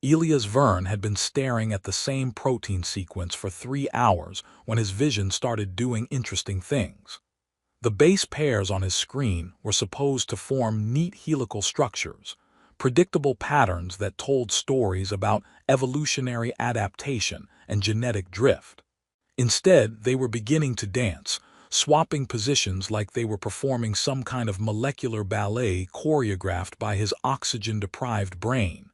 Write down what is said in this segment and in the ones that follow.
Elias Verne had been staring at the same protein sequence for 3 hours when his vision started doing interesting things. The base pairs on his screen were supposed to form neat helical structures, predictable patterns that told stories about evolutionary adaptation and genetic drift. Instead, they were beginning to dance, swapping positions like they were performing some kind of molecular ballet choreographed by his oxygen-deprived brain.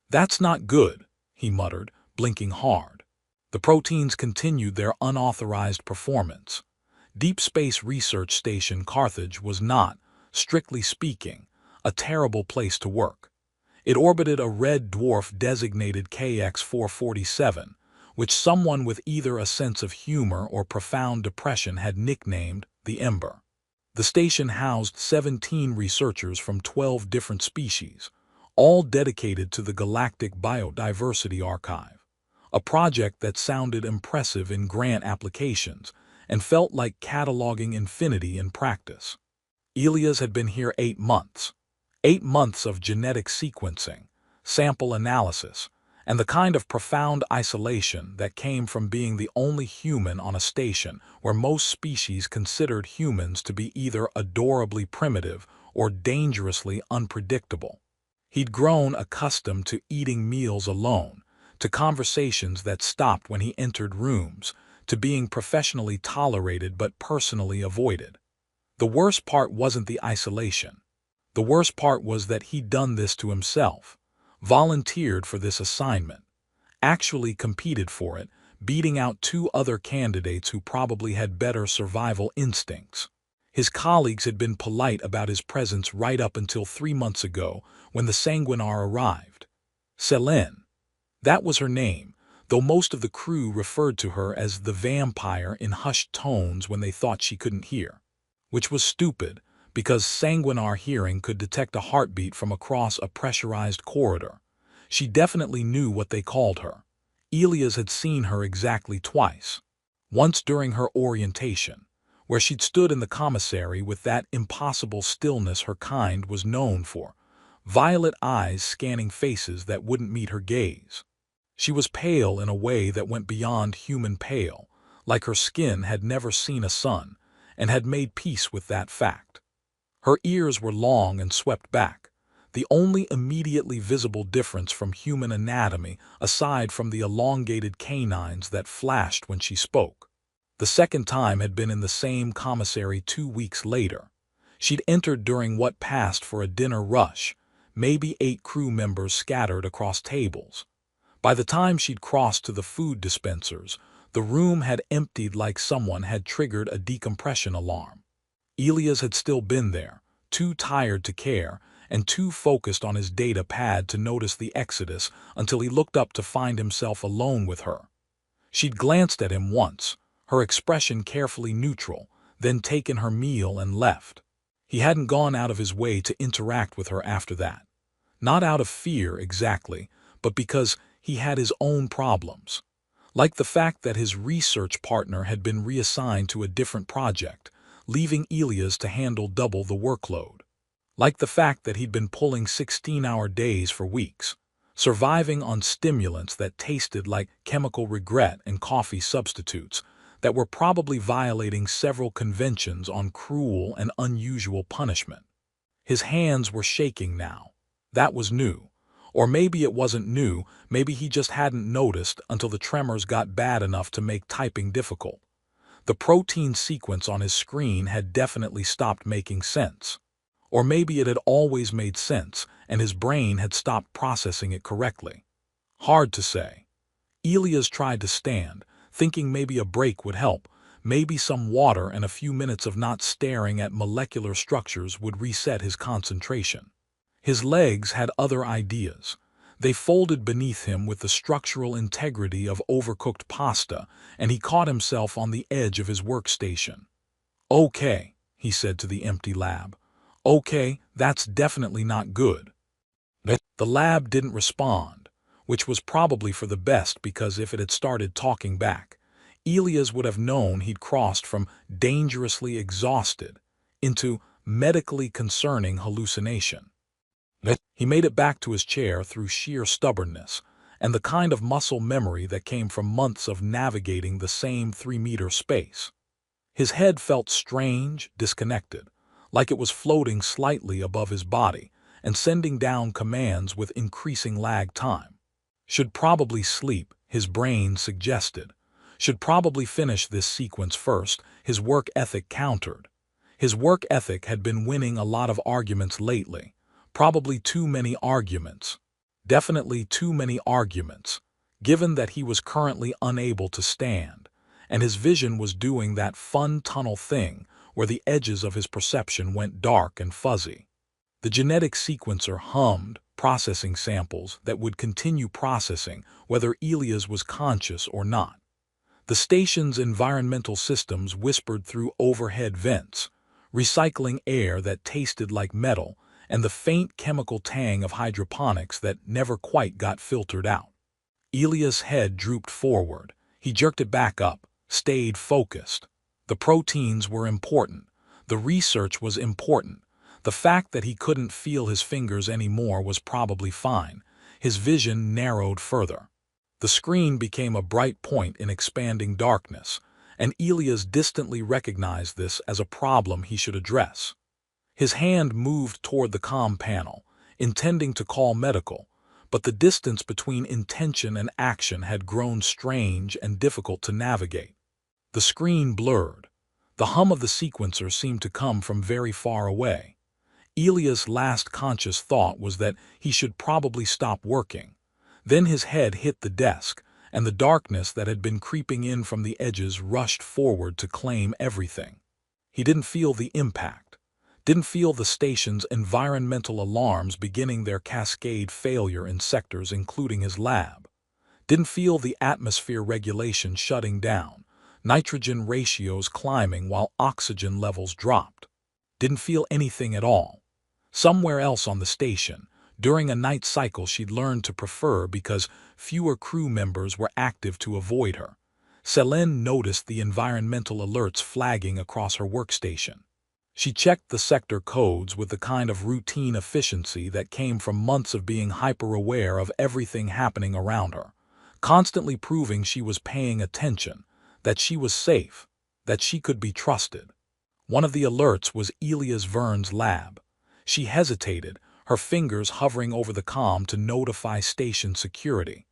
"That's not good," he muttered, blinking hard. The proteins continued their unauthorized performance. Deep Space Research Station Carthage was not, strictly speaking, a terrible place to work. It orbited a red dwarf designated KX-447, which someone with either a sense of humor or profound depression had nicknamed the Ember. The station housed 17 researchers from 12 different species, all dedicated to the Galactic Biodiversity Archive, a project that sounded impressive in grant applications and felt like cataloging infinity in practice. Elias had been here 8 months. 8 months of genetic sequencing, sample analysis, and the kind of profound isolation that came from being the only human on a station where most species considered humans to be either adorably primitive or dangerously unpredictable. He'd grown accustomed to eating meals alone, to conversations that stopped when he entered rooms, to being professionally tolerated but personally avoided. The worst part wasn't the isolation. The worst part was that he'd done this to himself, volunteered for this assignment, actually competed for it, beating out 2 other candidates who probably had better survival instincts. His colleagues had been polite about his presence right up until 3 months ago when the Sanguinar arrived. Selene. That was her name, though most of the crew referred to her as the vampire in hushed tones when they thought she couldn't hear. Which was stupid, because Sanguinar hearing could detect a heartbeat from across a pressurized corridor. She definitely knew what they called her. Elias had seen her exactly twice. Once during her orientation, where she'd stood in the commissary with that impossible stillness her kind was known for, violet eyes scanning faces that wouldn't meet her gaze. She was pale in a way that went beyond human pale, like her skin had never seen a sun, and had made peace with that fact. Her ears were long and swept back, the only immediately visible difference from human anatomy aside from the elongated canines that flashed when she spoke. The second time had been in the same commissary 2 weeks later. She'd entered during what passed for a dinner rush, maybe 8 crew members scattered across tables. By the time she'd crossed to the food dispensers, the room had emptied like someone had triggered a decompression alarm. Elias had still been there, too tired to care, and too focused on his data pad to notice the exodus until he looked up to find himself alone with her. She'd glanced at him once, her expression carefully neutral, then taken her meal and left. He hadn't gone out of his way to interact with her after that. Not out of fear exactly, but because he had his own problems. Like the fact that his research partner had been reassigned to a different project, leaving Elias to handle double the workload. Like the fact that he'd been pulling 16-hour days for weeks, surviving on stimulants that tasted like chemical regret and coffee substitutes, that were probably violating several conventions on cruel and unusual punishment. His hands were shaking now. That was new. Or maybe it wasn't new, maybe he just hadn't noticed until the tremors got bad enough to make typing difficult. The protein sequence on his screen had definitely stopped making sense. Or maybe it had always made sense, and his brain had stopped processing it correctly. Hard to say. Elias tried to stand, thinking maybe a break would help, maybe some water and a few minutes of not staring at molecular structures would reset his concentration. His legs had other ideas. They folded beneath him with the structural integrity of overcooked pasta, and he caught himself on the edge of his workstation. "Okay," he said to the empty lab. "Okay, that's definitely not good." The lab didn't respond, which was probably for the best because if it had started talking back, Elias would have known he'd crossed from dangerously exhausted into medically concerning hallucination. He made it back to his chair through sheer stubbornness and the kind of muscle memory that came from months of navigating the same 3-meter space. His head felt strange, disconnected, like it was floating slightly above his body and sending down commands with increasing lag time. Should probably sleep, his brain suggested. Should probably finish this sequence first, his work ethic countered. His work ethic had been winning a lot of arguments lately. Probably too many arguments. Definitely too many arguments, given that he was currently unable to stand, and his vision was doing that fun tunnel thing where the edges of his perception went dark and fuzzy. The genetic sequencer hummed, processing samples that would continue processing whether Elias was conscious or not. The station's environmental systems whispered through overhead vents, recycling air that tasted like metal and the faint chemical tang of hydroponics that never quite got filtered out. Elias' head drooped forward. He jerked it back up, stayed focused. The proteins were important. The research was important. The fact that he couldn't feel his fingers anymore was probably fine. His vision narrowed further. The screen became a bright point in expanding darkness, and Elias distantly recognized this as a problem he should address. His hand moved toward the comm panel, intending to call medical, but the distance between intention and action had grown strange and difficult to navigate. The screen blurred. The hum of the sequencer seemed to come from very far away. Elias' last conscious thought was that he should probably stop working. Then his head hit the desk, and the darkness that had been creeping in from the edges rushed forward to claim everything. He didn't feel the impact. Didn't feel the station's environmental alarms beginning their cascade failure in sectors including his lab. Didn't feel the atmosphere regulation shutting down, nitrogen ratios climbing while oxygen levels dropped. Didn't feel anything at all. Somewhere else on the station, during a night cycle she'd learned to prefer because fewer crew members were active to avoid her, Selene noticed the environmental alerts flagging across her workstation. She checked the sector codes with the kind of routine efficiency that came from months of being hyper-aware of everything happening around her, constantly proving she was paying attention, that she was safe, that she could be trusted. One of the alerts was Elias Vern's lab. She hesitated, her fingers hovering over the comm to notify station security.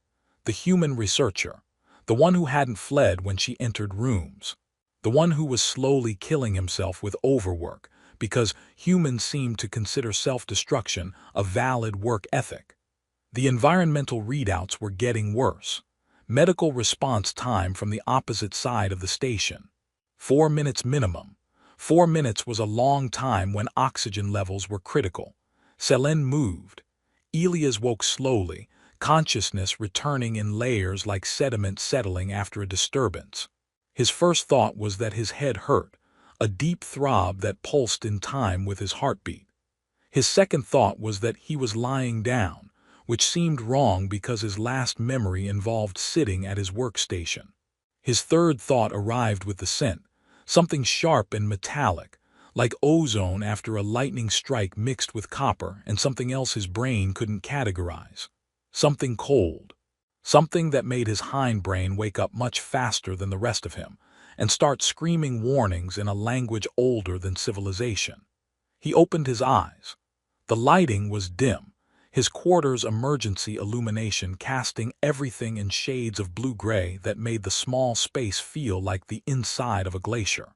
The human researcher, the one who hadn't fled when she entered rooms. The one who was slowly killing himself with overwork because humans seemed to consider self-destruction a valid work ethic. The environmental readouts were getting worse. Medical response time from the opposite side of the station. 4 minutes minimum. 4 minutes was a long time when oxygen levels were critical. Selene moved. Elias woke slowly, consciousness returning in layers like sediment settling after a disturbance. His first thought was that his head hurt, a deep throb that pulsed in time with his heartbeat. His second thought was that he was lying down, which seemed wrong because his last memory involved sitting at his workstation. His third thought arrived with the scent, something sharp and metallic, like ozone after a lightning strike mixed with copper, and something else his brain couldn't categorize. Something cold. Something that made his hindbrain wake up much faster than the rest of him and start screaming warnings in a language older than civilization. He opened his eyes. The lighting was dim, his quarters' emergency illumination casting everything in shades of blue-gray that made the small space feel like the inside of a glacier.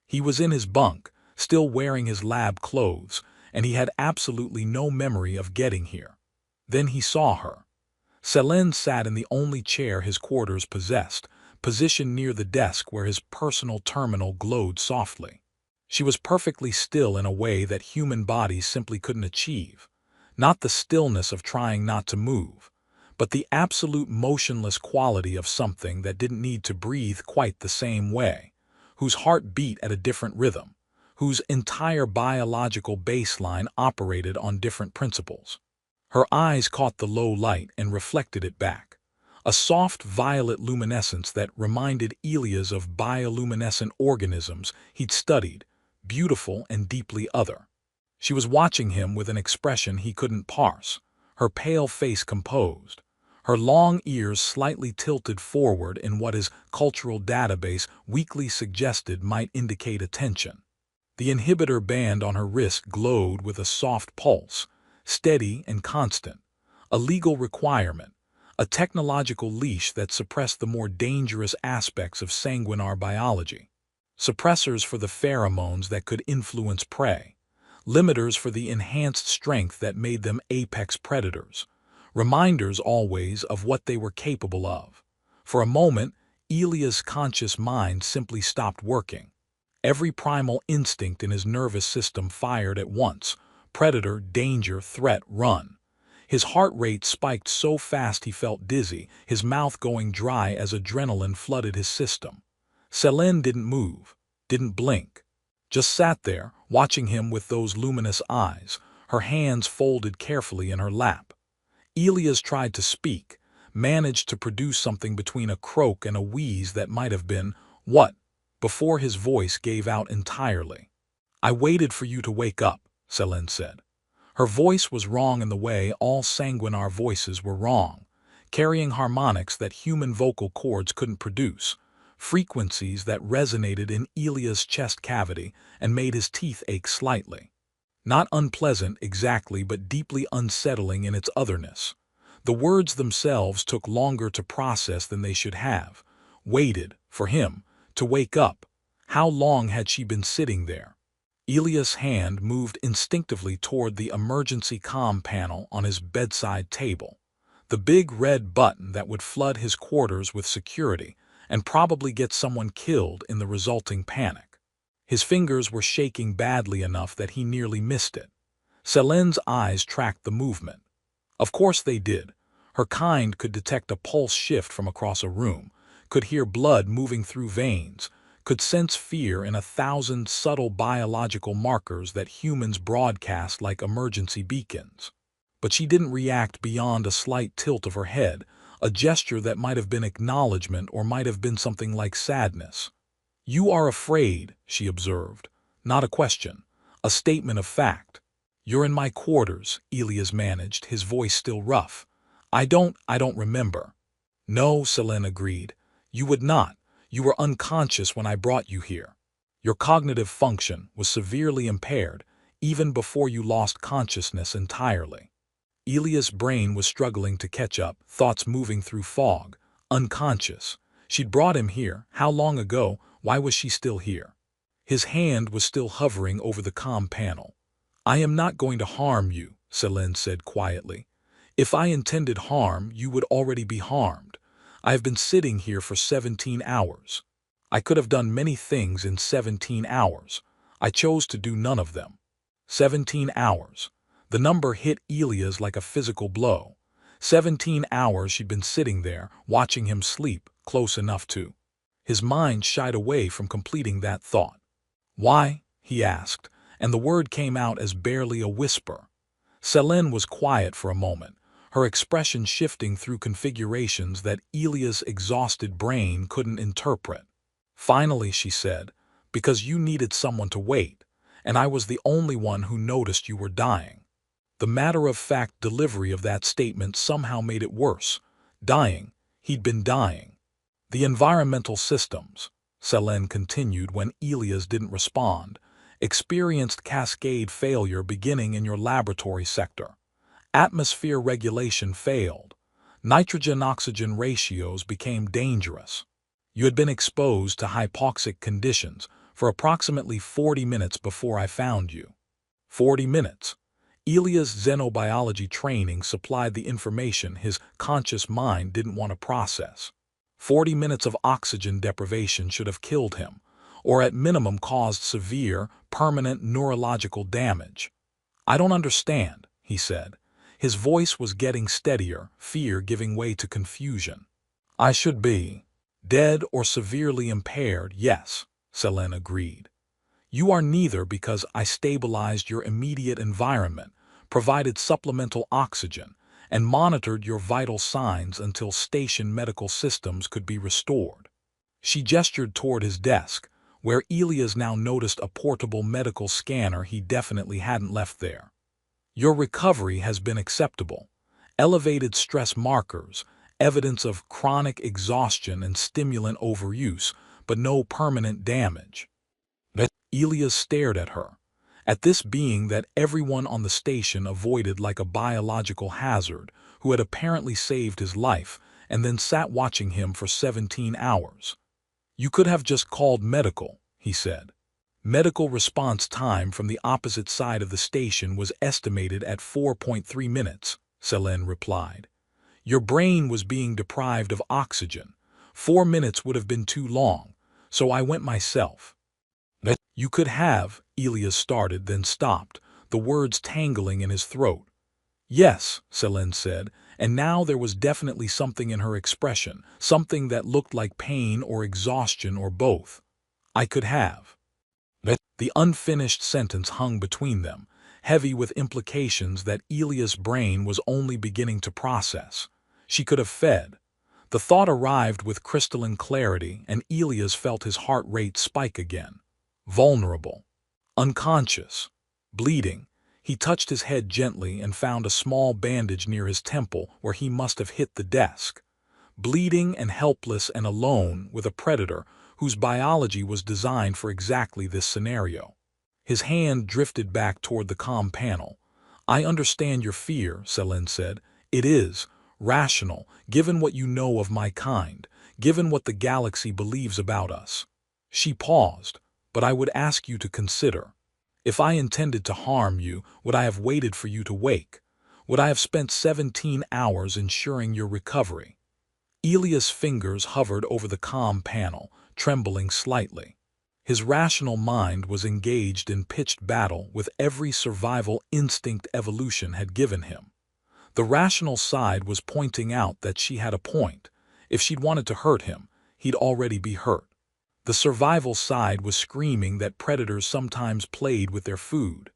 He was in his bunk, still wearing his lab clothes, and he had absolutely no memory of getting here. Then he saw her. Selene sat in the only chair his quarters possessed, positioned near the desk where his personal terminal glowed softly. She was perfectly still in a way that human bodies simply couldn't achieve. Not the stillness of trying not to move, but the absolute motionless quality of something that didn't need to breathe quite the same way, whose heart beat at a different rhythm, whose entire biological baseline operated on different principles. Her eyes caught the low light and reflected it back, a soft violet luminescence that reminded Elias of bioluminescent organisms he'd studied, beautiful and deeply other. She was watching him with an expression he couldn't parse, her pale face composed, her long ears slightly tilted forward in what his cultural database weakly suggested might indicate attention. The inhibitor band on her wrist glowed with a soft pulse, steady and constant, a legal requirement, a technological leash that suppressed the more dangerous aspects of sanguinar biology. Suppressors for the pheromones that could influence prey, limiters for the enhanced strength that made them apex predators, reminders always of what they were capable of. For a moment, Elia's conscious mind simply stopped working. Every primal instinct in his nervous system fired at once: predator, danger, threat, run. His heart rate spiked so fast he felt dizzy, his mouth going dry as adrenaline flooded his system. Selene didn't move, didn't blink. Just sat there, watching him with those luminous eyes, her hands folded carefully in her lap. Elias tried to speak, managed to produce something between a croak and a wheeze that might have been, "What?" before his voice gave out entirely. "I waited for you to wake up," Selene said. Her voice was wrong in the way all sanguinar voices were wrong, carrying harmonics that human vocal cords couldn't produce, frequencies that resonated in Elia's chest cavity and made his teeth ache slightly. Not unpleasant exactly, but deeply unsettling in its otherness. The words themselves took longer to process than they should have. Waited, for him, to wake up. How long had she been sitting there? Elias' hand moved instinctively toward the emergency comm panel on his bedside table, the big red button that would flood his quarters with security and probably get someone killed in the resulting panic. His fingers were shaking badly enough that he nearly missed it. Selene's eyes tracked the movement. Of course they did. Her kind could detect a pulse shift from across a room, could hear blood moving through veins, could sense fear in 1,000 subtle biological markers that humans broadcast like emergency beacons. But she didn't react beyond a slight tilt of her head, a gesture that might have been acknowledgement or might have been something like sadness. "You are afraid," she observed. Not a question, a statement of fact. "You're in my quarters," Elias managed, his voice still rough. I don't remember." "No," Selene agreed. "You would not. You were unconscious when I brought you here. Your cognitive function was severely impaired even before you lost consciousness entirely." Elias' brain was struggling to catch up, thoughts moving through fog. Unconscious. She'd brought him here. How long ago? Why was she still here? His hand was still hovering over the comm panel. "I am not going to harm you," Selene said quietly. "If I intended harm, you would already be harmed. I have been sitting here for 17 hours. I could have done many things in 17 hours. I chose to do none of them." 17 hours. The number hit Elias like a physical blow. 17 hours she'd been sitting there, watching him sleep, close enough to. His mind shied away from completing that thought. "Why?" he asked, and the word came out as barely a whisper. Selene was quiet for a moment, her expression shifting through configurations that Elias' exhausted brain couldn't interpret. Finally, she said, "Because you needed someone to wait, and I was the only one who noticed you were dying." The matter-of-fact delivery of that statement somehow made it worse. Dying. He'd been dying. "The environmental systems," Selene continued when Elias didn't respond, "experienced cascade failure beginning in your laboratory sector. Atmosphere regulation failed. Nitrogen-oxygen ratios became dangerous. You had been exposed to hypoxic conditions for approximately 40 minutes before I found you." 40 minutes. Elias' xenobiology training supplied the information his conscious mind didn't want to process. 40 minutes of oxygen deprivation should have killed him, or at minimum caused severe, permanent neurological damage. "I don't understand," he said. His voice was getting steadier, fear giving way to confusion. "I should be dead or severely impaired, yes," Selene agreed. "You are neither because I stabilized your immediate environment, provided supplemental oxygen, and monitored your vital signs until station medical systems could be restored." She gestured toward his desk, where Elias now noticed a portable medical scanner he definitely hadn't left there. Your recovery has been acceptable. Elevated stress markers, evidence of chronic exhaustion and stimulant overuse, but no permanent damage. Elias stared at her, at this being that everyone on the station avoided like a biological hazard, who had apparently saved his life, and then sat watching him for 17 hours. You could have just called medical, he said. Medical response time from the opposite side of the station was estimated at 4.3 minutes, Selene replied. Your brain was being deprived of oxygen. 4 minutes would have been too long, so I went myself. You could have, Elias started, then stopped, the words tangling in his throat. Yes, Selene said, and now there was definitely something in her expression, something that looked like pain or exhaustion or both. I could have. The unfinished sentence hung between them, heavy with implications that Elias' brain was only beginning to process. She could have fed. The thought arrived with crystalline clarity, and Elias felt his heart rate spike again. Vulnerable. Unconscious. Bleeding. He touched his head gently and found a small bandage near his temple where he must have hit the desk. Bleeding and helpless and alone with a predator whose biology was designed for exactly this scenario. His hand drifted back toward the comm panel. I understand your fear, Selene said. It is rational, given what you know of my kind, given what the galaxy believes about us. She paused, but I would ask you to consider. If I intended to harm you, would I have waited for you to wake? Would I have spent 17 hours ensuring your recovery? Elias' fingers hovered over the comm panel, trembling slightly. His rational mind was engaged in pitched battle with every survival instinct evolution had given him. The rational side was pointing out that she had a point. If she'd wanted to hurt him, he'd already be hurt. The survival side was screaming that predators sometimes played with their food.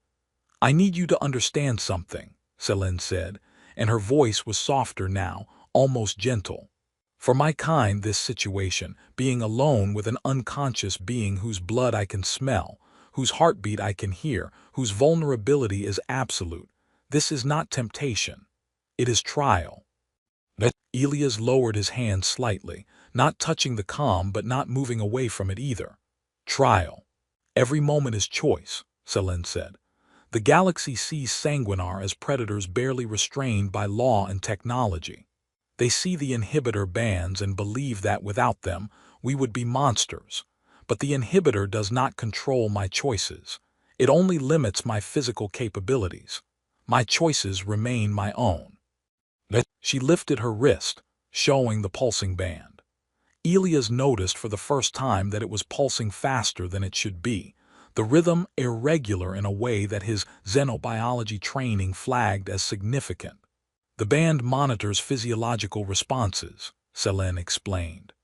I need you to understand something, Selene said, and her voice was softer now, almost gentle. For my kind, this situation, being alone with an unconscious being whose blood I can smell, whose heartbeat I can hear, whose vulnerability is absolute, this is not temptation. It is trial. Elias lowered his hand slightly, not touching the comm but not moving away from it either. Trial. Every moment is choice, Selene said. The galaxy sees Sanguinar as predators barely restrained by law and technology. They see the inhibitor bands and believe that without them, we would be monsters. But the inhibitor does not control my choices. It only limits my physical capabilities. My choices remain my own. She lifted her wrist, showing the pulsing band. Elias noticed for the first time that it was pulsing faster than it should be, the rhythm irregular in a way that his xenobiology training flagged as significant. The band monitors physiological responses, Selene explained.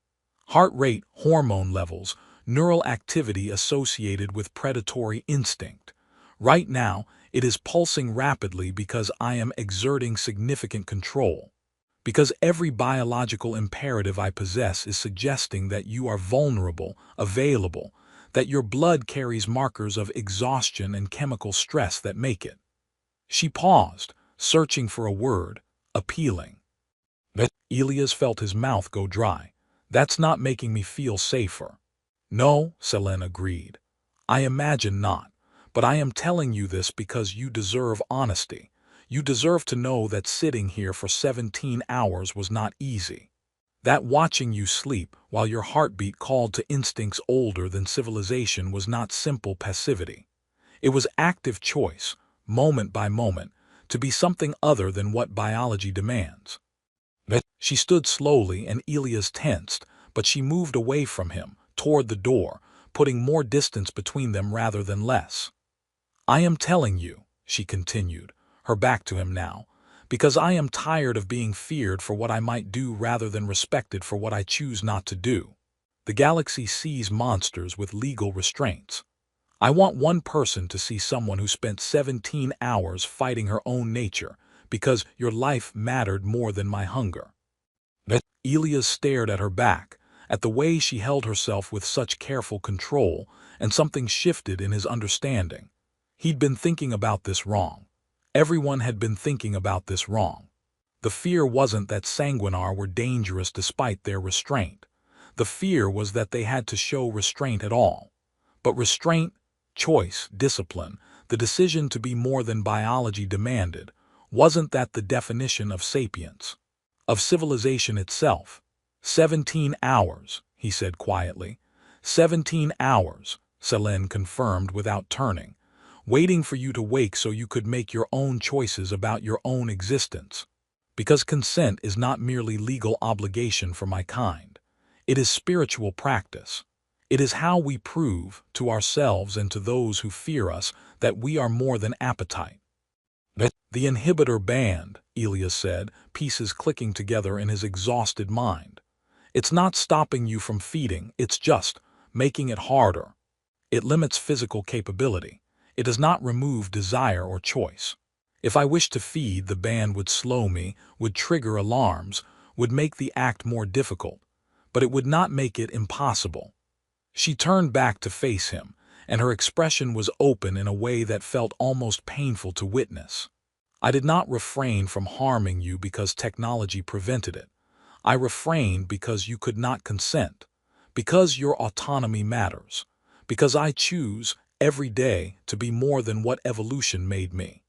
Heart rate, hormone levels, neural activity associated with predatory instinct. Right now, it is pulsing rapidly because I am exerting significant control. Because every biological imperative I possess is suggesting that you are vulnerable, available, that your blood carries markers of exhaustion and chemical stress that make it. She paused, searching for a word, appealing. Elias felt his mouth go dry. That's not making me feel safer. No, Selene agreed. I imagine not. But I am telling you this because you deserve honesty. You deserve to know that sitting here for 17 hours was not easy. That watching you sleep while your heartbeat called to instincts older than civilization was not simple passivity. It was active choice, moment by moment, to be something other than what biology demands. She stood slowly and Elias tensed, but she moved away from him, toward the door, putting more distance between them rather than less. I am telling you, she continued, her back to him now, because I am tired of being feared for what I might do rather than respected for what I choose not to do. The galaxy sees monsters with legal restraints. I want one person to see someone who spent 17 hours fighting her own nature because your life mattered more than my hunger. Elias stared at her back, at the way she held herself with such careful control, and something shifted in his understanding. He'd been thinking about this wrong. Everyone had been thinking about this wrong. The fear wasn't that Sanguinar were dangerous despite their restraint. The fear was that they had to show restraint at all. But restraint, choice, discipline, the decision to be more than biology demanded, wasn't that the definition of sapience, of civilization itself? 17 hours, he said quietly. 17 hours, Selene confirmed without turning, waiting for you to wake so you could make your own choices about your own existence. Because consent is not merely legal obligation for my kind. It is spiritual practice. It is how we prove to ourselves and to those who fear us that we are more than appetite. The inhibitor band, Elias said, pieces clicking together in his exhausted mind. It's not stopping you from feeding, it's just making it harder. It limits physical capability. It does not remove desire or choice. If I wished to feed, the band would slow me, would trigger alarms, would make the act more difficult, but it would not make it impossible. She turned back to face him, and her expression was open in a way that felt almost painful to witness. I did not refrain from harming you because technology prevented it. I refrained because you could not consent, because your autonomy matters, because I choose, every day, to be more than what evolution made me.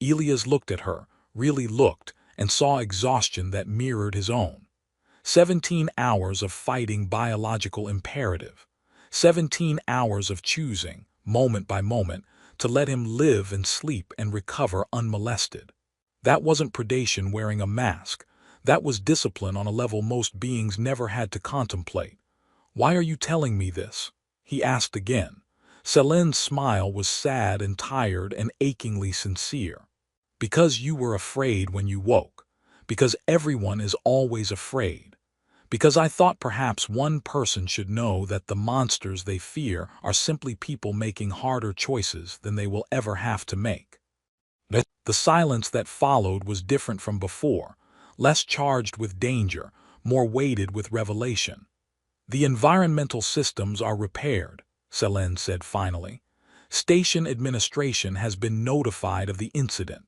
Elias looked at her, really looked, and saw exhaustion that mirrored his own. 17 hours of fighting biological imperative. 17 hours of choosing, moment by moment, to let him live and sleep and recover unmolested. That wasn't predation wearing a mask. That was discipline on a level most beings never had to contemplate. Why are you telling me this? He asked again. Selene's smile was sad and tired and achingly sincere. Because you were afraid when you woke. Because everyone is always afraid. Because I thought perhaps one person should know that the monsters they fear are simply people making harder choices than they will ever have to make. The silence that followed was different from before, less charged with danger, more weighted with revelation. The environmental systems are repaired, Selene said finally. Station administration has been notified of the incident.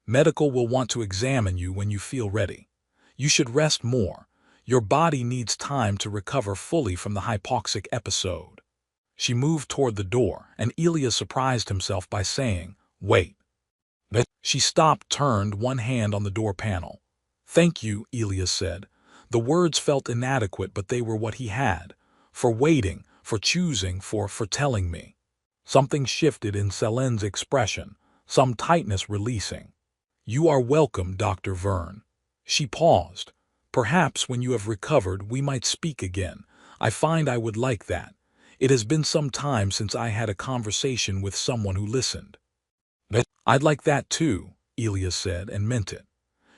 Medical will want to examine you when you feel ready. You should rest more. Your body needs time to recover fully from the hypoxic episode. She moved toward the door, and Elias surprised himself by saying, "Wait." She stopped, turned, one hand on the door panel. "Thank you," Elias said. The words felt inadequate, but they were what he had. For waiting, for choosing, for telling me. Something shifted in Selene's expression, some tightness releasing. "You are welcome, Dr. Verne." She paused. "Perhaps when you have recovered we might speak again. I find I would like that. It has been some time since I had a conversation with someone who listened." "I'd like that too," Elias said, and meant it.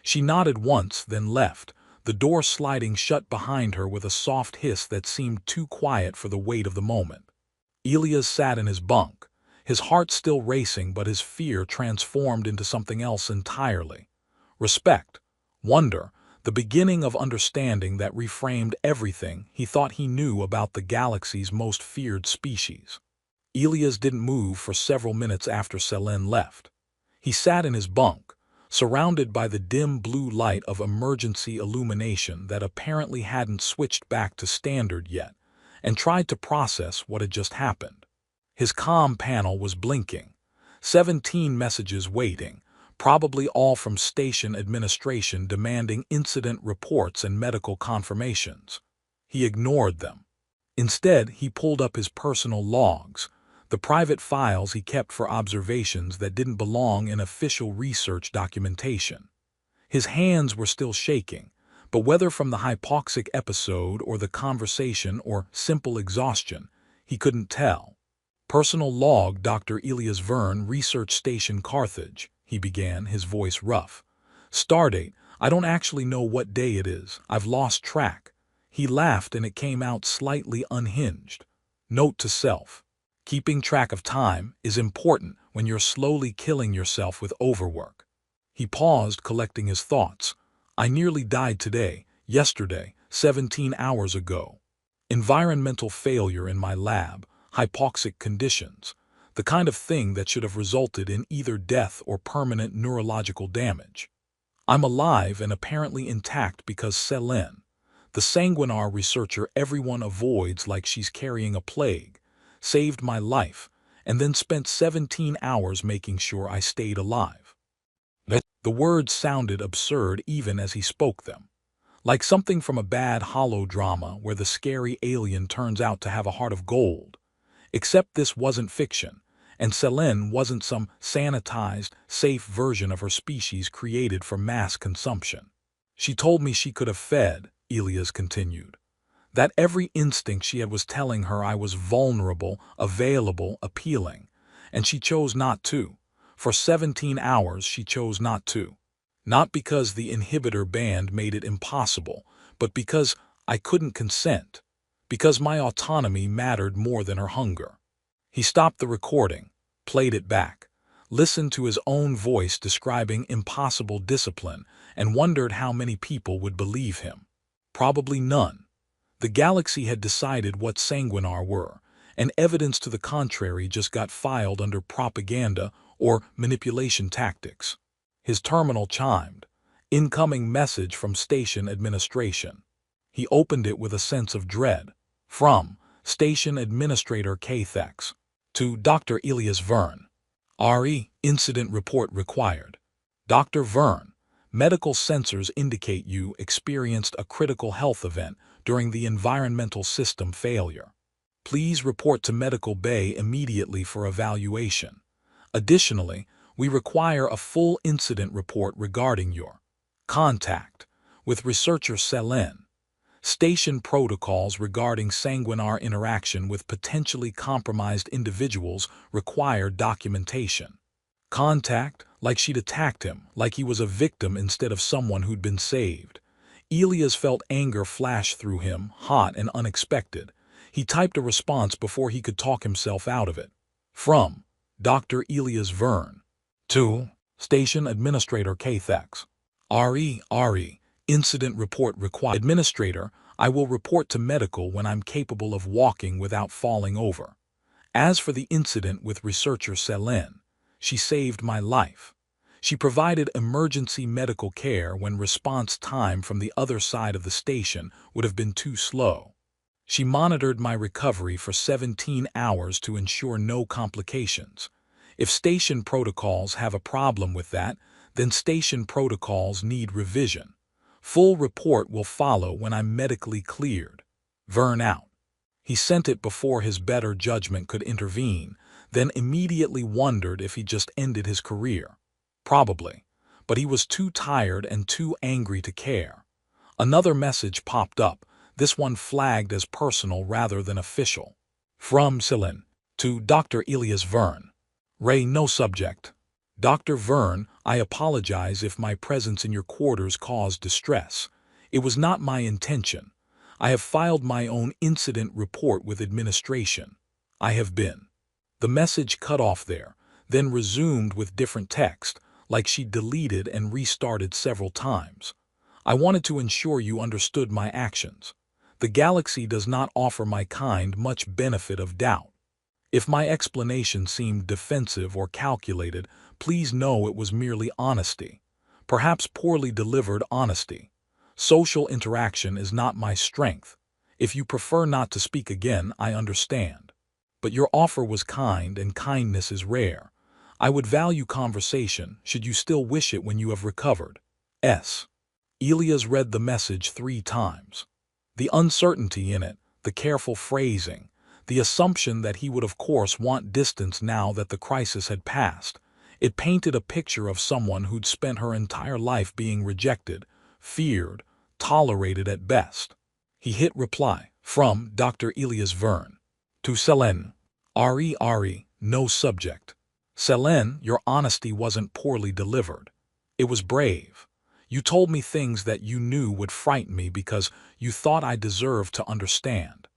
She nodded once, then left, the door sliding shut behind her with a soft hiss that seemed too quiet for the weight of the moment. Elias sat in his bunk, his heart still racing but his fear transformed into something else entirely. Respect, wonder, the beginning of understanding that reframed everything he thought he knew about the galaxy's most feared species. Elias didn't move for several minutes after Selene left. He sat in his bunk, surrounded by the dim blue light of emergency illumination that apparently hadn't switched back to standard yet, and tried to process what had just happened. His comm panel was blinking. 17 messages waiting, probably all from station administration demanding incident reports and medical confirmations. He ignored them. Instead, he pulled up his personal logs, the private files he kept for observations that didn't belong in official research documentation. His hands were still shaking, but whether from the hypoxic episode or the conversation or simple exhaustion, he couldn't tell. "Personal log, Dr. Elias Verne, Research Station Carthage," he began, his voice rough. "Stardate, I don't actually know what day it is. I've lost track." He laughed and it came out slightly unhinged. "Note to self. Keeping track of time is important when you're slowly killing yourself with overwork." He paused, collecting his thoughts. "I nearly died today, yesterday, 17 hours ago. Environmental failure in my lab, hypoxic conditions, the kind of thing that should have resulted in either death or permanent neurological damage. I'm alive and apparently intact because Selene, the sanguinar researcher everyone avoids like she's carrying a plague, saved my life and then spent 17 hours making sure I stayed alive. The words sounded absurd even as he spoke them, like something from a bad holodrama where the scary alien turns out to have a heart of gold. Except this wasn't fiction, and Selene wasn't some sanitized, safe version of her species created for mass consumption. She told me she could have fed, Elias continued. That every instinct she had was telling her I was vulnerable, available, appealing, and she chose not to. For 17 hours she chose not to. Not because the inhibitor band made it impossible, but because I couldn't consent. Because my autonomy mattered more than her hunger. He stopped the recording, played it back, listened to his own voice describing impossible discipline, and wondered how many people would believe him. Probably none. The galaxy had decided what sanguinar were, and evidence to the contrary just got filed under propaganda or manipulation tactics. His terminal chimed. Incoming message from station administration. He opened it with a sense of dread. From Station Administrator Kathex. To Dr. Elias Verne. RE, incident report required. Dr. Verne, medical sensors indicate you experienced a critical health event during the environmental system failure. Please report to Medical Bay immediately for evaluation. Additionally, we require a full incident report regarding your contact with researcher Selene. Station protocols regarding sanguinar interaction with potentially compromised individuals require documentation. Contact, like she'd attacked him, like he was a victim instead of someone who'd been saved. Elias felt anger flash through him, hot and unexpected. He typed a response before he could talk himself out of it. From Dr. Elias Verne. To Station Administrator Kathex. RE. Incident report required. Administrator, I will report to medical when I'm capable of walking without falling over. As for the incident with researcher Selene, she saved my life. She provided emergency medical care when response time from the other side of the station would have been too slow. She monitored my recovery for 17 hours to ensure no complications. If station protocols have a problem with that, then station protocols need revision. Full report will follow when I'm medically cleared. Verne out. He sent it before his better judgment could intervene, then immediately wondered if he just ended his career. Probably, but he was too tired and too angry to care. Another message popped up, this one flagged as personal rather than official. From Selene. To Dr. Elias Verne. Ray, no subject. Dr. Verne, I apologize if my presence in your quarters caused distress. It was not my intention. I have filed my own incident report with administration. I have been. The message cut off there, then resumed with different text, like she deleted and restarted several times. I wanted to ensure you understood my actions. The galaxy does not offer my kind much benefit of doubt. If my explanation seemed defensive or calculated, please know it was merely honesty. Perhaps poorly delivered honesty. Social interaction is not my strength. If you prefer not to speak again, I understand. But your offer was kind, and kindness is rare. I would value conversation, should you still wish it when you have recovered. S. Elias read the message 3 times. The uncertainty in it, the careful phrasing, the assumption that he would of course want distance now that the crisis had passed. It painted a picture of someone who'd spent her entire life being rejected, feared, tolerated at best. He hit reply. From Dr. Elias Verne. To Selene. RE, no subject. Selene, your honesty wasn't poorly delivered. It was brave. You told me things that you knew would frighten me because you thought I deserved to understand.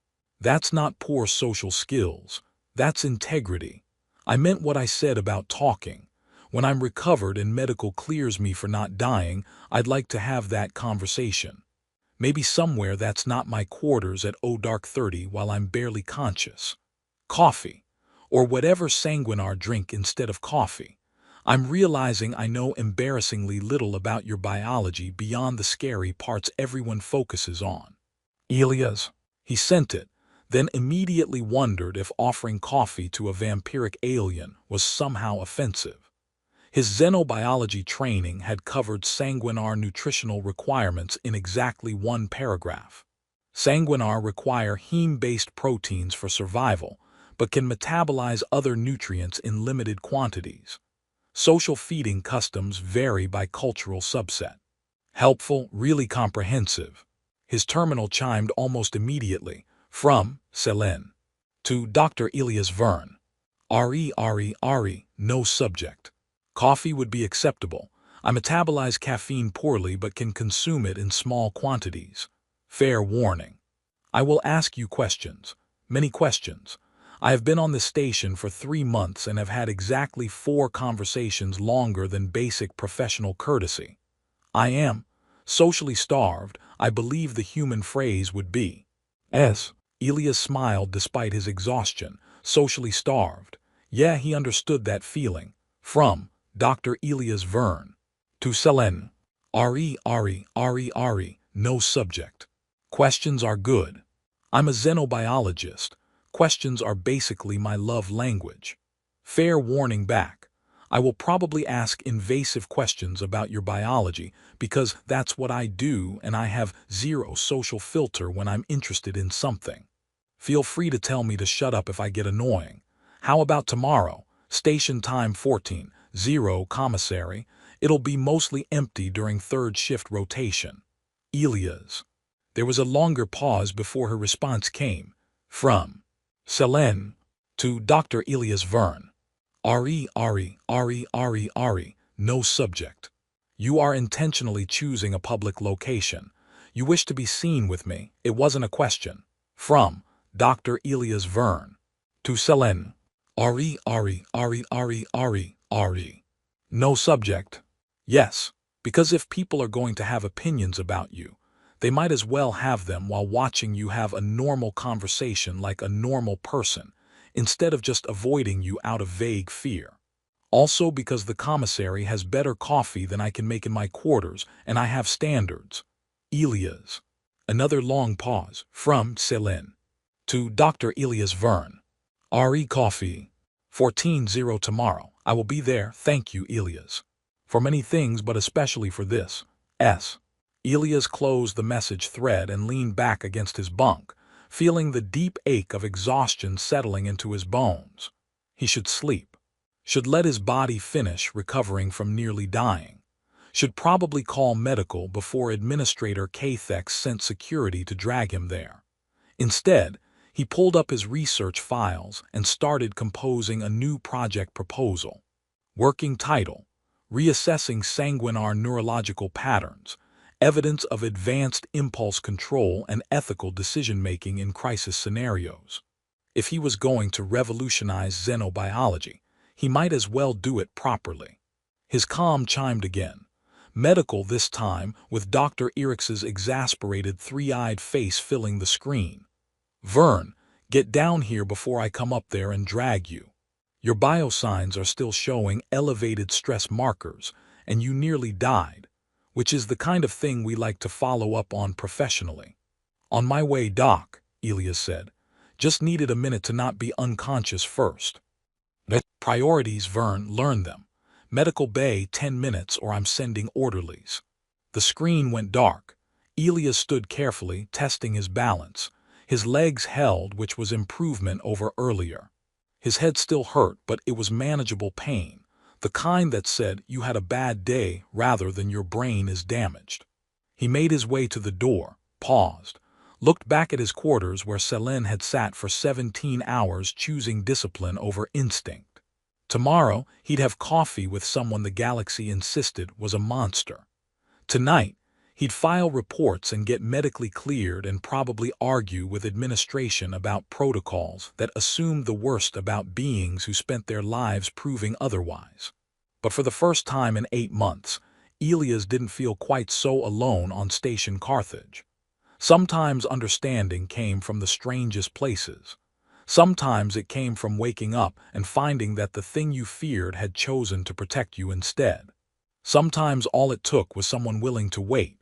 That's not poor social skills. That's integrity. I meant what I said about talking. When I'm recovered and medical clears me for not dying, I'd like to have that conversation. Maybe somewhere that's not my quarters at dark 30 while I'm barely conscious. Coffee, or whatever sanguinar drink instead of coffee. I'm realizing I know embarrassingly little about your biology beyond the scary parts everyone focuses on. Elias. He sent it, then immediately wondered if offering coffee to a vampiric alien was somehow offensive. His xenobiology training had covered sanguinar nutritional requirements in exactly one paragraph. Sanguinar require heme-based proteins for survival, but can metabolize other nutrients in limited quantities. Social feeding customs vary by cultural subset. Helpful, really comprehensive. His terminal chimed almost immediately, from Selene to Dr. Elias Verne. Re, no subject. Coffee would be acceptable. I metabolize caffeine poorly but can consume it in small quantities. Fair warning. I will ask you questions. Many questions. I have been on the station for 3 months and have had exactly 4 conversations longer than basic professional courtesy. I am socially starved, I believe the human phrase would be. Elias smiled despite his exhaustion. Socially starved. Yeah, he understood that feeling. From Dr. Elias Verne to Selene. Re, no subject. Questions are good. I'm a xenobiologist. Questions are basically my love language. Fair warning back. I will probably ask invasive questions about your biology because that's what I do and I have zero social filter when I'm interested in something. Feel free to tell me to shut up if I get annoying. How about tomorrow? Station time 14:00, commissary. It'll be mostly empty during 3rd shift rotation. Elias. There was a longer pause before her response came. From Selene to Dr. Elias Verne. Re, no subject. You are intentionally choosing a public location. You wish to be seen with me. It wasn't a question. From Dr. Elias Verne to Selene. Re, no subject. Yes, because if people are going to have opinions about you, they might as well have them while watching you have a normal conversation like a normal person, instead of just avoiding you out of vague fear. Also because the commissary has better coffee than I can make in my quarters, and I have standards. Elias. Another long pause. From Selene to Dr. Elias Verne. Re coffee. 14:00 tomorrow. I will be there, thank you, Elias. For many things, but especially for this. Elias closed the message thread and leaned back against his bunk, feeling the deep ache of exhaustion settling into his bones. He should sleep. Should let his body finish recovering from nearly dying. Should probably call medical before Administrator Kathex sent security to drag him there. Instead, he pulled up his research files and started composing a new project proposal. Working title: Reassessing Sanguinar Neurological Patterns, Evidence of Advanced Impulse Control and Ethical Decision-Making in Crisis Scenarios. If he was going to revolutionize xenobiology, he might as well do it properly. His comm chimed again. Medical this time, with Dr. Erix's exasperated 3-eyed face filling the screen. Verne, get down here before I come up there and drag you. Your biosigns are still showing elevated stress markers, and you nearly died, which is the kind of thing we like to follow up on professionally. On my way, Doc, Elias said. Just needed a minute to not be unconscious first. Priorities, Verne, learn them. Medical bay 10 minutes or I'm sending orderlies. The screen went dark. Elias stood carefully, testing his balance. His legs held, which was improvement over earlier. His head still hurt, but it was manageable pain. The kind that said you had a bad day rather than your brain is damaged. He made his way to the door, paused, looked back at his quarters where Selene had sat for 17 hours choosing discipline over instinct. Tomorrow, he'd have coffee with someone the galaxy insisted was a monster. Tonight, he'd file reports and get medically cleared and probably argue with administration about protocols that assumed the worst about beings who spent their lives proving otherwise. But for the first time in 8 months, Elias didn't feel quite so alone on Station Carthage. Sometimes understanding came from the strangest places. Sometimes it came from waking up and finding that the thing you feared had chosen to protect you instead. Sometimes all it took was someone willing to wait.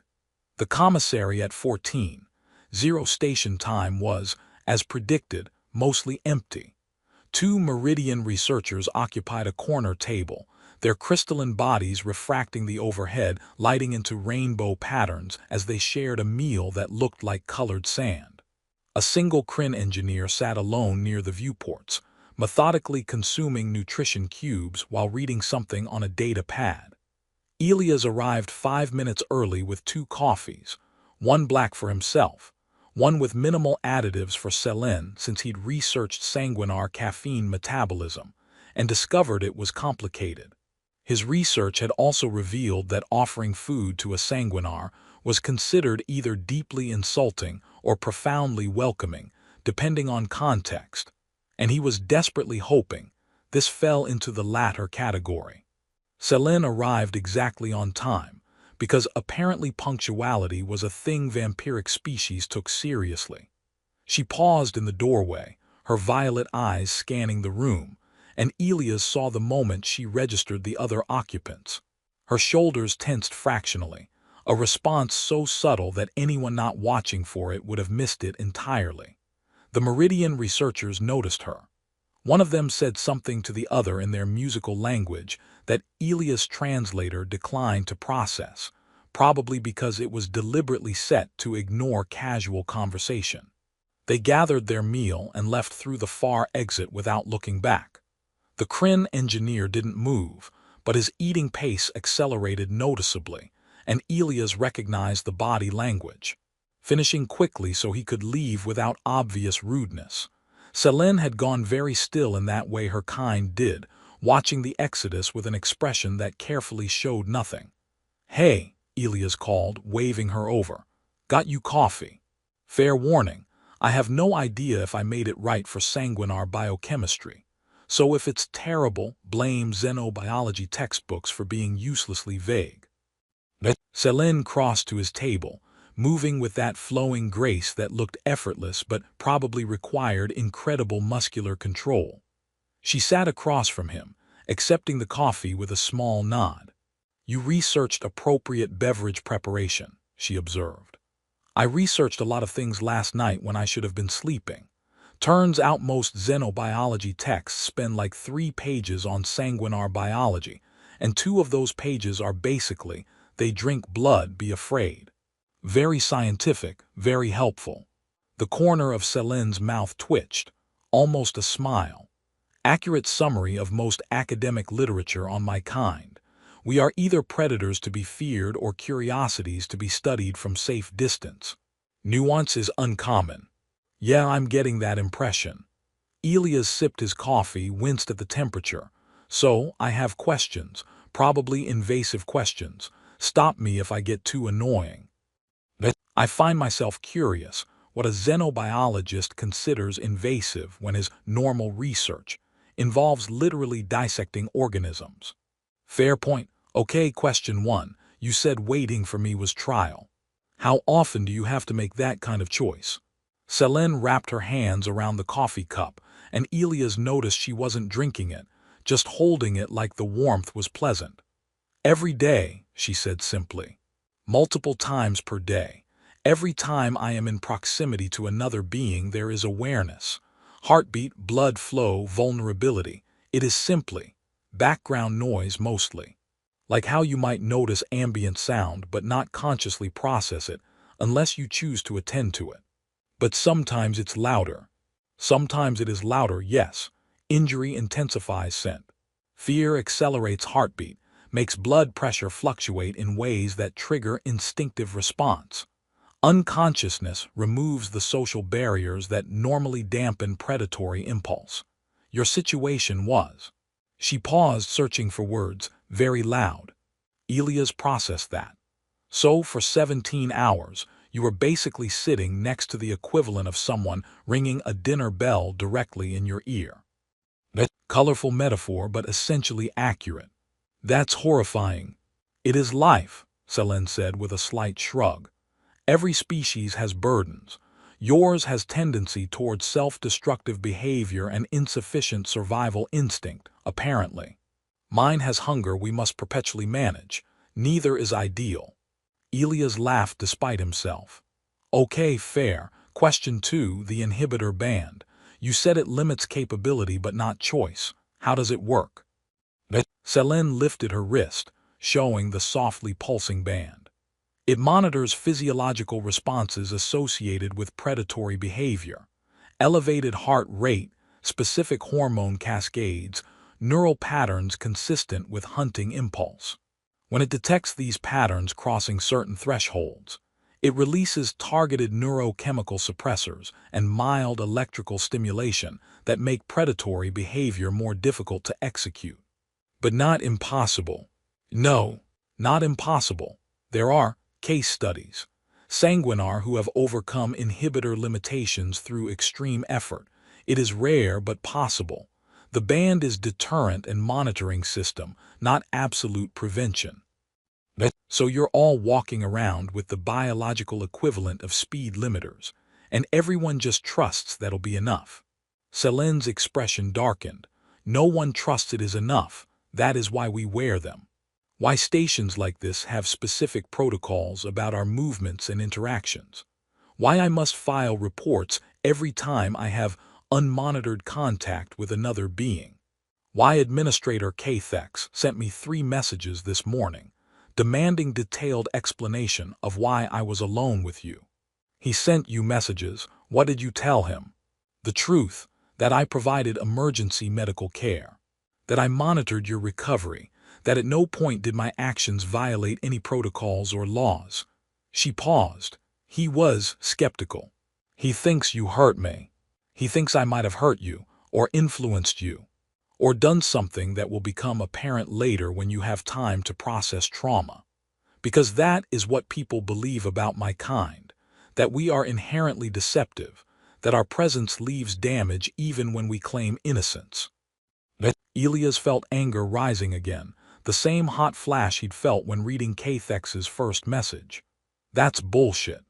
The commissary at 14, zero station time was, as predicted, mostly empty. Two Meridian researchers occupied a corner table, their crystalline bodies refracting the overhead, lighting into rainbow patterns as they shared a meal that looked like colored sand. A single Kryn engineer sat alone near the viewports, methodically consuming nutrition cubes while reading something on a data pad. Elias arrived 5 minutes early with 2 coffees, one black for himself, one with minimal additives for Selene since he'd researched sanguinar caffeine metabolism and discovered it was complicated. His research had also revealed that offering food to a sanguinar was considered either deeply insulting or profoundly welcoming, depending on context, and he was desperately hoping this fell into the latter category. Selene arrived exactly on time, because apparently punctuality was a thing vampiric species took seriously. She paused in the doorway, her violet eyes scanning the room, and Elias saw the moment she registered the other occupants. Her shoulders tensed fractionally, a response so subtle that anyone not watching for it would have missed it entirely. The Meridian researchers noticed her. One of them said something to the other in their musical language that Elias' translator declined to process, probably because it was deliberately set to ignore casual conversation. They gathered their meal and left through the far exit without looking back. The Kryn engineer didn't move, but his eating pace accelerated noticeably, and Elias recognized the body language, finishing quickly so he could leave without obvious rudeness. Selene had gone very still in that way her kind did, watching the exodus with an expression that carefully showed nothing. "Hey," Elias called, waving her over. "Got you coffee." Fair warning, I have no idea if I made it right for sanguinar biochemistry. So if it's terrible, blame xenobiology textbooks for being uselessly vague. Selene crossed to his table, moving with that flowing grace that looked effortless but probably required incredible muscular control. She sat across from him, accepting the coffee with a small nod. "You researched appropriate beverage preparation," she observed. "I researched a lot of things last night when I should have been sleeping. Turns out most xenobiology texts spend like 3 pages on sanguinar biology, and 2 of those pages are basically, they drink blood, be afraid." Very scientific, very helpful. The corner of Selene's mouth twitched, almost a smile. Accurate summary of most academic literature on my kind. We are either predators to be feared or curiosities to be studied from safe distance. Nuance is uncommon. Yeah, I'm getting that impression. Elias sipped his coffee, winced at the temperature. "So, I have questions, probably invasive questions. Stop me if I get too annoying." I find myself curious what a xenobiologist considers invasive when his normal research involves literally dissecting organisms. Fair point. Okay, question 1. You said waiting for me was trial. How often do you have to make that kind of choice? Selene wrapped her hands around the coffee cup, and Elias noticed she wasn't drinking it, just holding it like the warmth was pleasant. "Every day," she said simply. "Multiple times per day. Every time I am in proximity to another being there is awareness. Heartbeat, blood flow, vulnerability. It is simply background noise mostly. Like how you might notice ambient sound but not consciously process it unless you choose to attend to it. But sometimes it's louder. Sometimes it is louder, yes. Injury intensifies scent. Fear accelerates heartbeat, makes blood pressure fluctuate in ways that trigger instinctive response. Unconsciousness removes the social barriers that normally dampen predatory impulse. Your situation was." She paused, searching for words, very loud. Elias processed that. "So for 17 hours, you were basically sitting next to the equivalent of someone ringing a dinner bell directly in your ear." Colorful metaphor, but essentially accurate. "That's horrifying." "It is life," Selene said with a slight shrug. Every species has burdens. Yours has tendency towards self-destructive behavior and insufficient survival instinct, apparently. Mine has hunger we must perpetually manage. Neither is ideal. Elias laughed despite himself. Okay, fair. Question 2, the inhibitor band. You said it limits capability but not choice. How does it work? Selene lifted her wrist, showing the softly pulsing band. It monitors physiological responses associated with predatory behavior. Elevated heart rate, specific hormone cascades, neural patterns consistent with hunting impulse. When it detects these patterns crossing certain thresholds, it releases targeted neurochemical suppressors and mild electrical stimulation that make predatory behavior more difficult to execute. But not impossible. No, not impossible. There are case studies. Sanguinar who have overcome inhibitor limitations through extreme effort. It is rare but possible. The band is deterrent and monitoring system, not absolute prevention. So you're all walking around with the biological equivalent of speed limiters, and everyone just trusts that'll be enough. Selene's expression darkened. No one trusts it is enough. That is why we wear them. Why stations like this have specific protocols about our movements and interactions. Why I must file reports every time I have unmonitored contact with another being. Why Administrator Kathex sent me 3 messages this morning, demanding detailed explanation of why I was alone with you. He sent you messages. What did you tell him? The truth, that I provided emergency medical care, that I monitored your recovery, that at no point did my actions violate any protocols or laws. She paused. He was skeptical. He thinks you hurt me. He thinks I might have hurt you, or influenced you, or done something that will become apparent later when you have time to process trauma. Because that is what people believe about my kind, that we are inherently deceptive, that our presence leaves damage even when we claim innocence. Elias felt anger rising again, the same hot flash he'd felt when reading Kathex's first message. That's bullshit.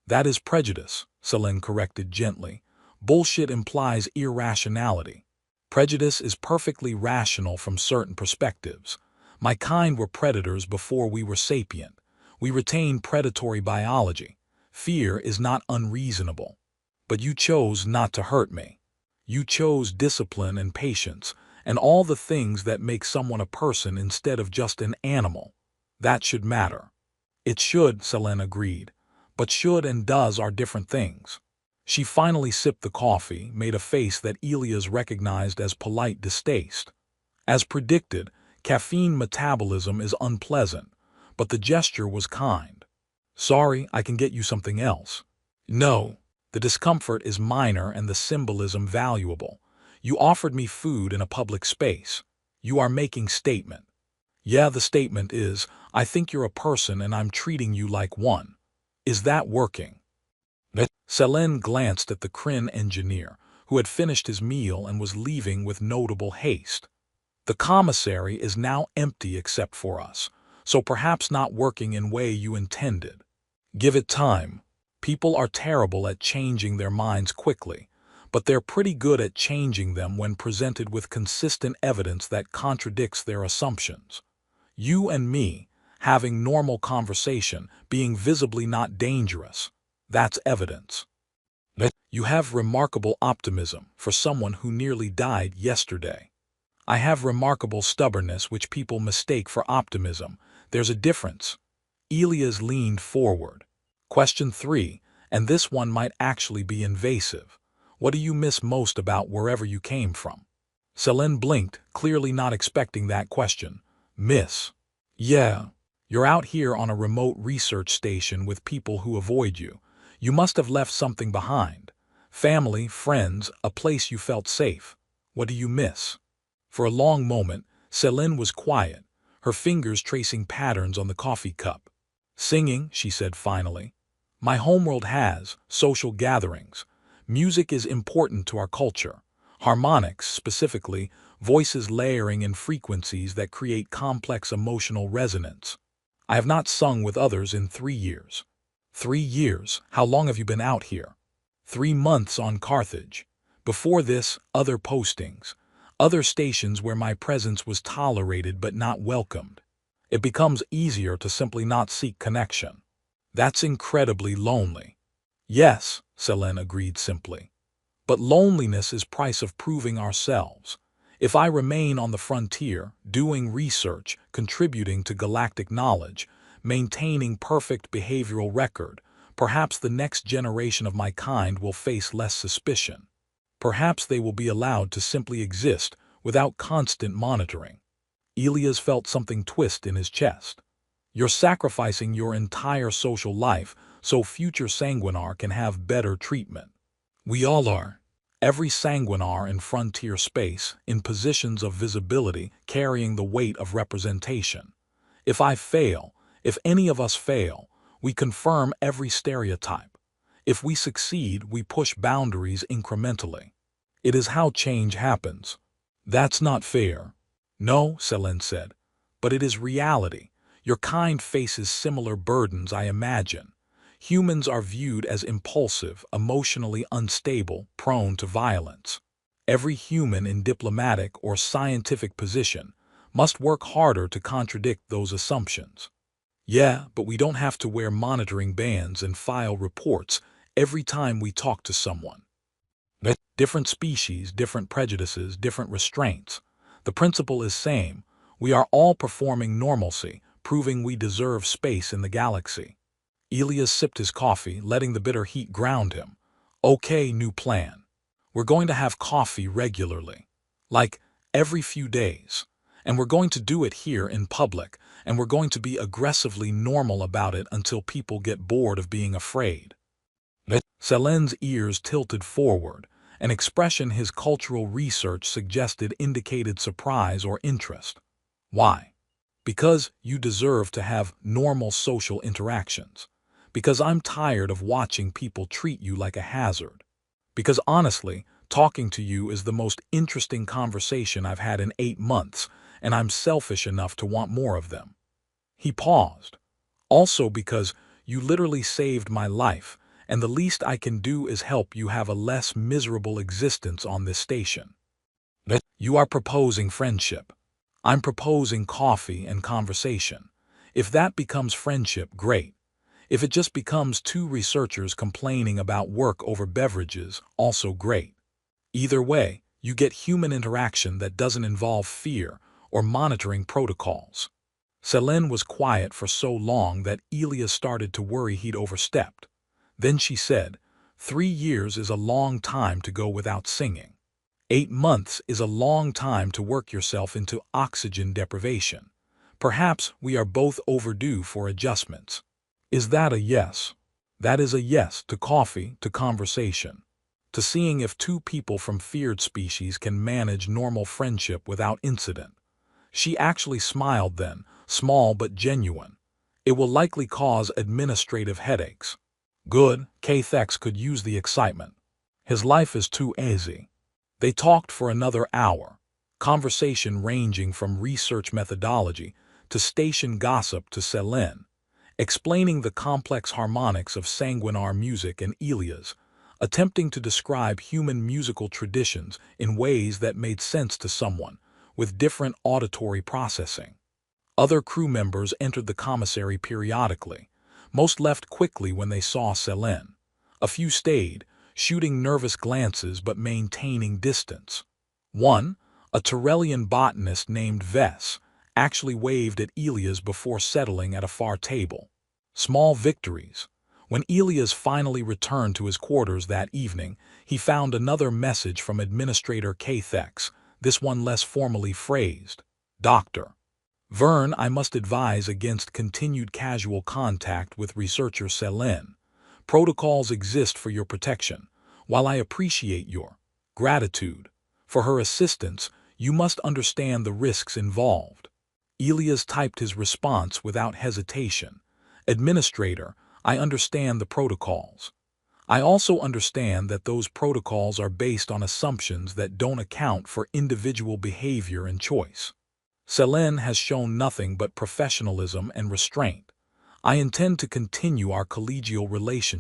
That is prejudice, Selene corrected gently. Bullshit implies irrationality. Prejudice is perfectly rational from certain perspectives. My kind were predators before we were sapient. We retain predatory biology. Fear is not unreasonable. But you chose not to hurt me. You chose discipline and patience, and all the things that make someone a person instead of just an animal. That should matter. It should, Selene agreed. But should and does are different things. She finally sipped the coffee, made a face that Elias recognized as polite distaste. As predicted, caffeine metabolism is unpleasant, but the gesture was kind. Sorry, I can get you something else. No, the discomfort is minor and the symbolism valuable. You offered me food in a public space. You are making statement. Yeah, the statement is, I think you're a person and I'm treating you like one. Is that working? Selene glanced at the Kryn engineer, who had finished his meal and was leaving with notable haste. The commissary is now empty except for us, so perhaps not working in way you intended. Give it time. People are terrible at changing their minds quickly, but they're pretty good at changing them when presented with consistent evidence that contradicts their assumptions. You and me, having normal conversation, being visibly not dangerous. That's evidence. You have remarkable optimism for someone who nearly died yesterday. I have remarkable stubbornness which people mistake for optimism. There's a difference. Elias leaned forward. Question 3, and this one might actually be invasive. What do you miss most about wherever you came from? Selene blinked, clearly not expecting that question. Miss? Yeah. You're out here on a remote research station with people who avoid you. You must have left something behind. Family, friends, a place you felt safe. What do you miss? For a long moment, Selene was quiet, her fingers tracing patterns on the coffee cup. Singing, she said finally. My homeworld has social gatherings. Music is important to our culture. Harmonics, specifically, voices layering in frequencies that create complex emotional resonance. I have not sung with others in 3 years. 3 years. How long have you been out here? 3 months on Carthage. Before this, other postings. Other stations where my presence was tolerated but not welcomed. It becomes easier to simply not seek connection. That's incredibly lonely. Yes, Selene agreed simply. But loneliness is price of proving ourselves. If I remain on the frontier, doing research, contributing to galactic knowledge, maintaining perfect behavioral record, perhaps the next generation of my kind will face less suspicion. Perhaps they will be allowed to simply exist without constant monitoring. Elias felt something twist in his chest. You're sacrificing your entire social life so future sanguinar can have better treatment. We all are. Every sanguinar in frontier space, in positions of visibility, carrying the weight of representation. If I fail, if any of us fail, we confirm every stereotype. If we succeed, we push boundaries incrementally. It is how change happens. That's not fair. No, Selene said, but it is reality. Your kind faces similar burdens, I imagine. Humans are viewed as impulsive, emotionally unstable, prone to violence. Every human in diplomatic or scientific position must work harder to contradict those assumptions. Yeah, but we don't have to wear monitoring bands and file reports every time we talk to someone. Different species, different prejudices, different restraints. The principle is same. We are all performing normalcy, proving we deserve space in the galaxy. Elias sipped his coffee, letting the bitter heat ground him. Okay, new plan. We're going to have coffee regularly. Like, every few days. And we're going to do it here in public, and we're going to be aggressively normal about it until people get bored of being afraid. Selene's ears tilted forward, an expression his cultural research suggested indicated surprise or interest. Why? Because you deserve to have normal social interactions. Because I'm tired of watching people treat you like a hazard. Because honestly, talking to you is the most interesting conversation I've had in 8 months, and I'm selfish enough to want more of them. He paused. Also because you literally saved my life, and the least I can do is help you have a less miserable existence on this station. You are proposing friendship. I'm proposing coffee and conversation. If that becomes friendship, great. If it just becomes two researchers complaining about work over beverages, also great. Either way, you get human interaction that doesn't involve fear or monitoring protocols. Selene was quiet for so long that Elias started to worry he'd overstepped. Then she said, 3 years is a long time to go without singing. 8 months is a long time to work yourself into oxygen deprivation. Perhaps we are both overdue for adjustments. Is that a yes? That is a yes to coffee, to conversation, to seeing if two people from feared species can manage normal friendship without incident. She actually smiled then, small but genuine. It will likely cause administrative headaches. Good, K-Thex could use the excitement. His life is too easy. They talked for another hour, conversation ranging from research methodology to station gossip to Selene, explaining the complex harmonics of sanguinar music and Elias, attempting to describe human musical traditions in ways that made sense to someone with different auditory processing. Other crew members entered the commissary periodically. Most left quickly when they saw Selene. A few stayed, shooting nervous glances but maintaining distance. One, a Tyrellian botanist named Vess, actually waved at Elias before settling at a far table. Small victories. When Elias finally returned to his quarters that evening, he found another message from Administrator K-Thex, this one less formally phrased. Doctor. Vern, I must advise against continued casual contact with researcher Selene. Protocols exist for your protection. While I appreciate your gratitude for her assistance, you must understand the risks involved. Elias typed his response without hesitation. Administrator, I understand the protocols. I also understand that those protocols are based on assumptions that don't account for individual behavior and choice. Selene has shown nothing but professionalism and restraint. I intend to continue our collegial relationship.